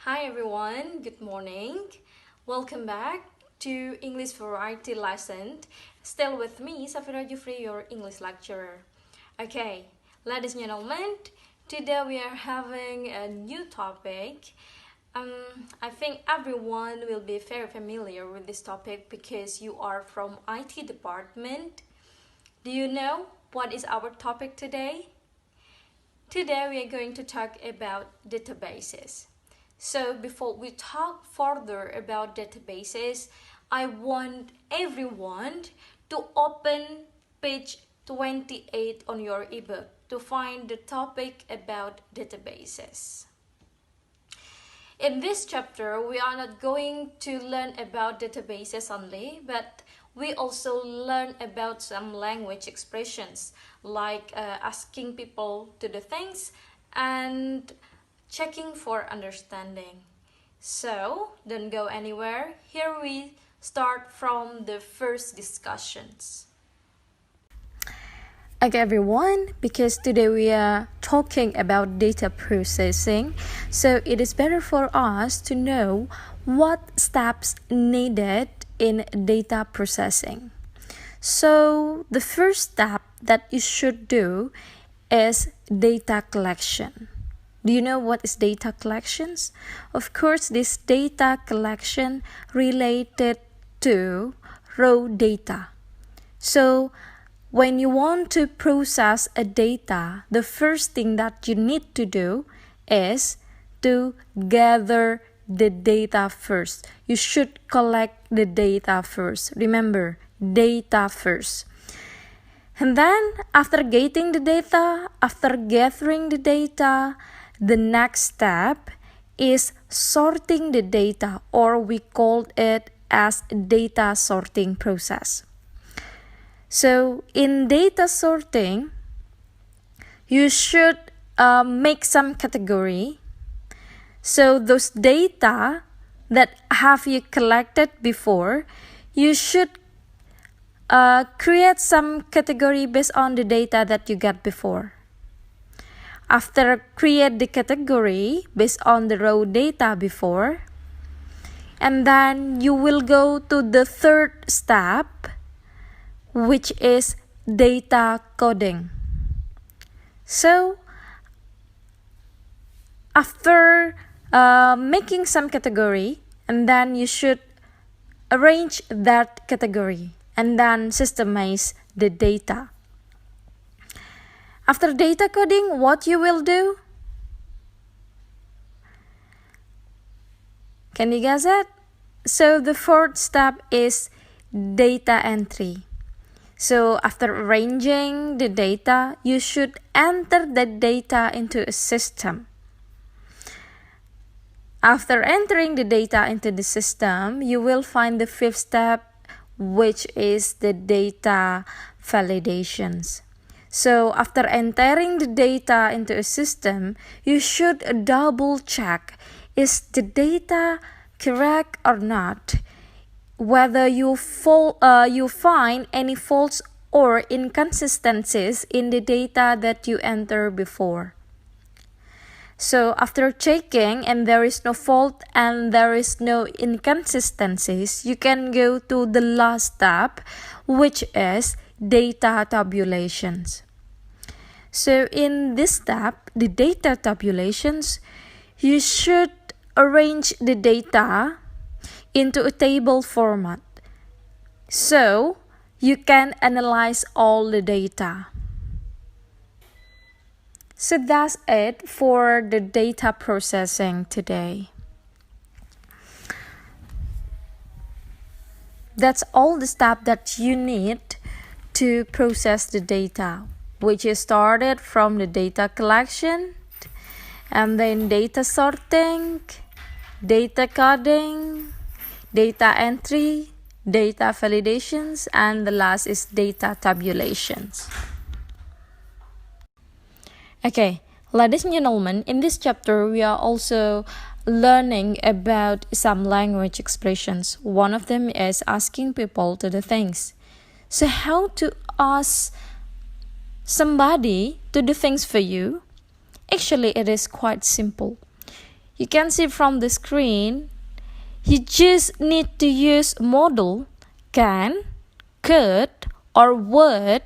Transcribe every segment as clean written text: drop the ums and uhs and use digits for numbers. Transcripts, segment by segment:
Hi everyone, good morning. Welcome back to English Variety Lesson. Still with me, Savirah Jufri, your English lecturer. Okay, ladies and gentlemen, today we are having a new topic. I think everyone will be very familiar with this topic because you are from IT department. Do you know what is our topic today? Today we are going to talk about databases. So before we talk further about databases, I want everyone to open page 28 on your ebook to find the topic about databases. In this chapter, we are not going to learn about databases only, but we also learn about some language expressions like asking people to do things and checking for understanding. So, don't go anywhere. Here we start from the first discussions. Okay everyone, because today we are talking about data processing, so it is better for us to know what steps needed in data processing. So the first step that you should do is data collection. Do you know what is data collections? Of course, this data collection related to raw data. So when you want to process a data, the first thing that you need to do is to gather the data first. You should collect the data first. Remember, data first. And then after getting the data, after gathering the data, the next step is sorting the data, or we called it as data sorting process. So in data sorting, you should make some category. So those data that have you collected before, you should create some category based on the data that you got before. After create the category based on the raw data before, and then you will go to the third step, which is data coding. So after making some category, and then you should arrange that category and then systemize the data. After data coding, what you will do? Can you guess it? So the fourth step is data entry. So after arranging the data, you should enter the data into a system. After entering the data into the system, you will find the fifth step, which is the data validations. So after entering the data into a system, you should double check, is the data correct or not? Whether you find any faults or inconsistencies in the data that you entered before. So after checking and there is no fault and there is no inconsistencies, you can go to the last step, which is data tabulations. So in this step, the data tabulations, you should arrange the data into a table format, so you can analyze all the data. So that's it for the data processing today. That's all the steps that you need to process the data, which is started from the data collection, and then data sorting, data coding, data entry, data validations, and the last is data tabulations. Okay, ladies and gentlemen, in this chapter we are also learning about some language expressions. One of them is asking people to do things. So how to ask somebody to do things for you? Actually, it is quite simple. you can see from the screen, you just need to use modal can, could, or would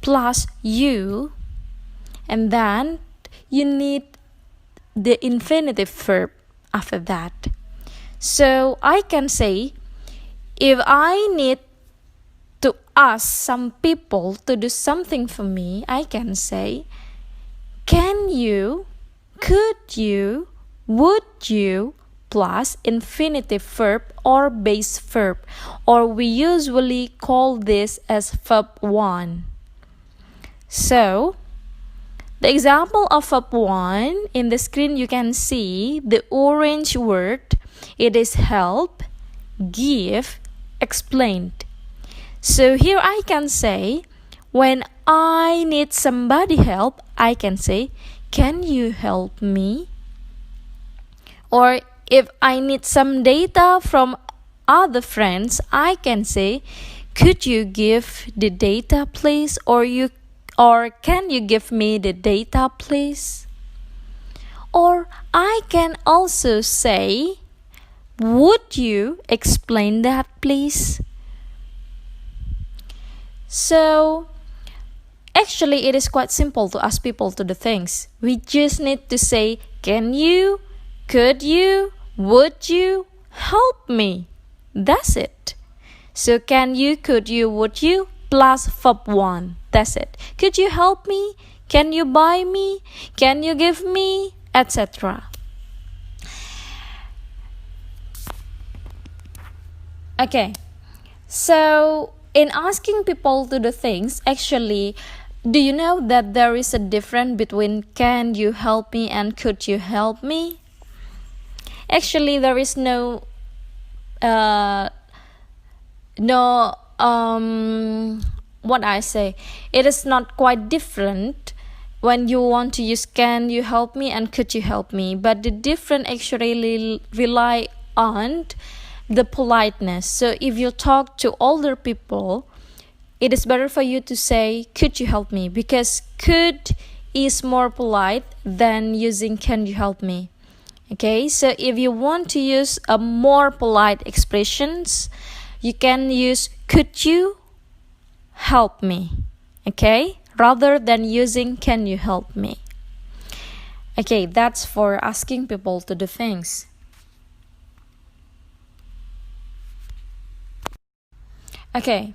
plus you, and then you need the infinitive verb after that. So I can say, if I need to ask some people to do something for me, I can say, can you, could you, would you, plus infinitive verb or base verb, or we usually call this as verb 1. So, the example of verb 1, in the screen you can see the orange word. It is help, give, explained. So here I can say, when I need somebody help, I can say, can you help me? Or if I need some data from other friends, I can say, could you give the data please? Or can you give me the data please? Or I can also say, would you explain that please? So actually it is quite simple to ask people to do things. We just need to say, can you, could you, would you help me? That's it. So can you, could you, would you plus verb 1. That's it. Could you help me? Can you buy me? Can you give me? Etc. Okay. So in asking people to do things, actually, do you know that there is a difference between can you help me and could you help me? Actually, there is it is not quite different when you want to use can you help me and could you help me, but the difference actually rely on the politeness. So if you talk to older people, it is better for you to say could you help me, because could is more polite than using can you help me. Okay, so if you want to use a more polite expressions, you can use could you help me, okay, rather than using can you help me. Okay, that's for asking people to do things. Okay,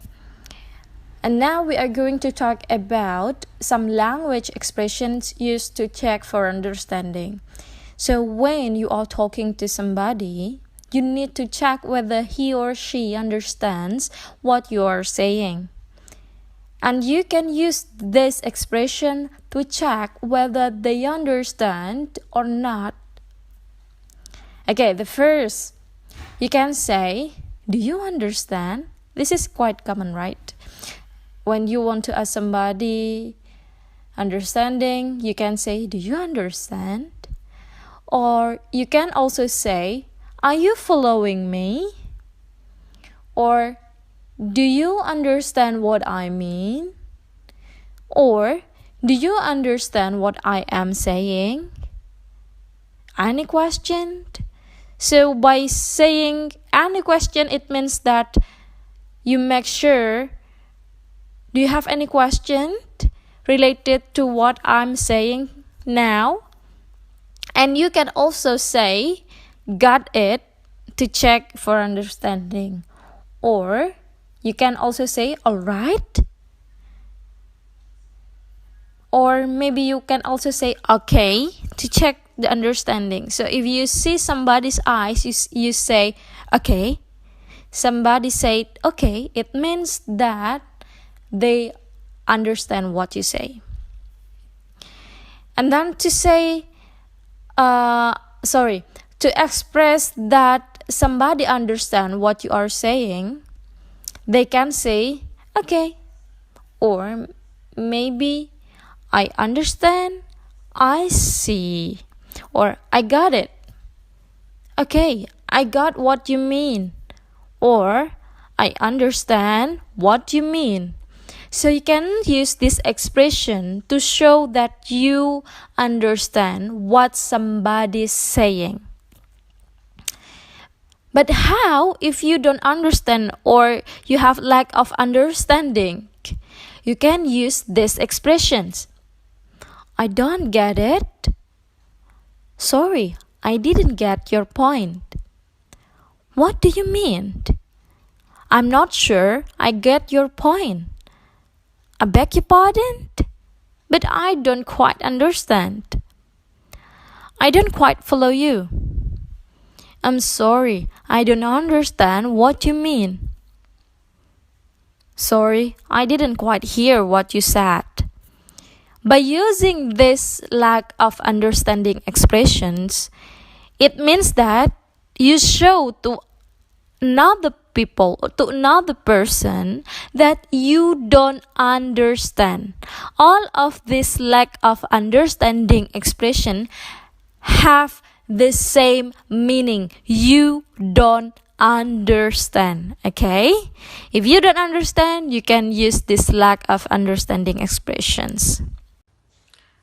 and now we are going to talk about some language expressions used to check for understanding. So when you are talking to somebody, you need to check whether he or she understands what you are saying. And you can use this expression to check whether they understand or not. Okay, the first, you can say, do you understand? This is quite common, right? When you want to ask somebody understanding, you can say, do you understand? Or you can also say, are you following me? Or do you understand what I mean? Or do you understand what I am saying? Any question? So by saying any question, it means that you make sure, do you have any question related to what I'm saying now? And you can also say, got it, to check for understanding. Or you can also say, alright. Or maybe you can also say, okay, to check the understanding. So if you see somebody's eyes, you say, okay. Somebody said, okay, it means that they understand what you say. And then to say, to express that somebody understand what you are saying, they can say, okay, or maybe I understand, I see, or I got it. Okay, I got what you mean, or I understand what you mean. So you can use this expression to show that you understand what somebody's saying. But how if you don't understand or you have lack of understanding? You can use these expressions. I don't get it. Sorry, I didn't get your point. What do you mean? I'm not sure I get your point. I beg your pardon? But I don't quite understand. I don't quite follow you. I'm sorry, I don't understand what you mean. Sorry, I didn't quite hear what you said. By using this lack of understanding expressions, it means that you show to another person that you don't understand. All of this lack of understanding expression have the same meaning. You don't understand. Okay? If you don't understand, you can use this lack of understanding expressions.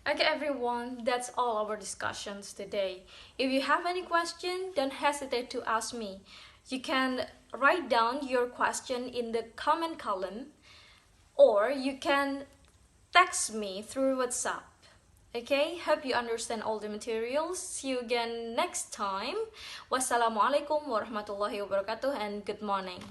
Okay everyone, that's all our discussions today. If you have any question, don't hesitate to ask me. You can write down your question in the comment column or you can text me through WhatsApp. Okay, hope you understand all the materials. See you again next time. Wassalamualaikum warahmatullahi wabarakatuh and good morning.